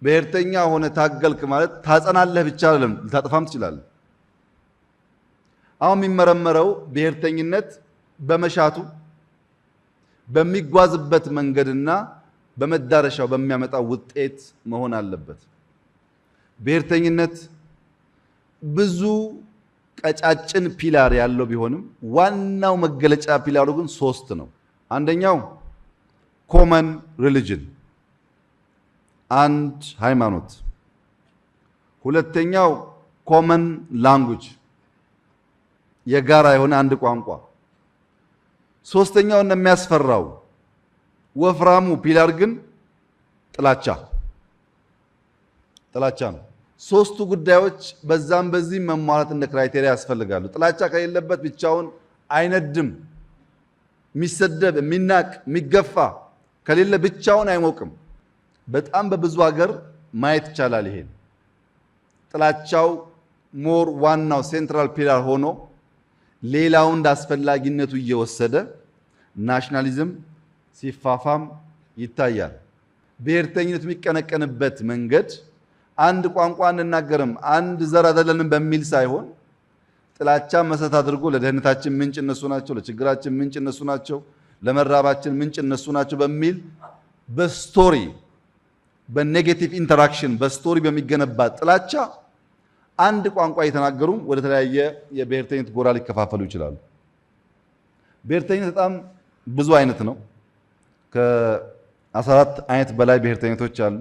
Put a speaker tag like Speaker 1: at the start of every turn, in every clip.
Speaker 1: ብሔርተኛ ሆነ ታገልክ ማለት ታጸናለህ ብቻ አይደለም፣ ልታጠፋም ትችላለህ። አሁን የሚመረመረው ብሔርተኝነት በመሻቱ በሚጓዝበት መንገድና በመዳረሻው በሚያመጣው ውጤት መሆን አለበት። ብሔርተኝነት ብዙ ቀጫጭን ፒላር ያለው ቢሆንም ዋናው መገለጫ ፒላሩ ግን ሶስት ነው። አንደኛው ኮመን ሪሊጅን አንድ ሃይማኖት፣ ሁለተኛው ኮመን ላንጉጅ የጋራ የሆነ አንድ ቋንቋ፣ ሶስተኛው እንደሚያስፈራው ወፍራሙ ፒላር ግን ጥላቻ ነው። ሶስቱ ጉዳዮች በዛም በዚህ መሟላት እንደ ክራይቴሪያ ያስፈልጋሉ። ጥላቻ ከሌለበት ብቻውን አይነድም። የሚሰደብ የሚናቅ የሚገፋ ከሌለ ብቻውን አይሞቅም። በጣም በብዙ ሀገር ማየት ይቻላል። ይሄን ጥላቻው ሞር ዋናው ሴንትራል ፒላር ሆኖ ሌላውን እንደ አስፈላጊነቱ እየወሰደ ናሽናሊዝም ሲፋፋም ይታያል። ብሔርተኝነት የሚቀነቀንበት መንገድ አንድ ቋንቋ እንናገርም አንድ ዘር አይደለንም በሚል ሳይሆን ጥላቻ መሰረት አድርጎ ለደህንነታችን ምንጭ እነሱ ናቸው፣ ለችግራችን ምንጭ እነሱ ናቸው፣ ለመራባችን ምንጭ እነሱ ናቸው በሚል በስቶሪ በኔጌቲቭ ኢንተራክሽን በስቶሪ በሚገነባ ጥላቻ አንድ ቋንቋ እየተናገሩ ወደ ተለያየ የብሔርተኝነት ጎራ ሊከፋፈሉ ይችላሉ። ብሔርተኝነት በጣም ብዙ አይነት ነው። ከ14 አይነት በላይ ብሔርተኝነቶች አሉ።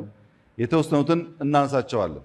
Speaker 1: የተወሰኑትን እናነሳቸዋለን።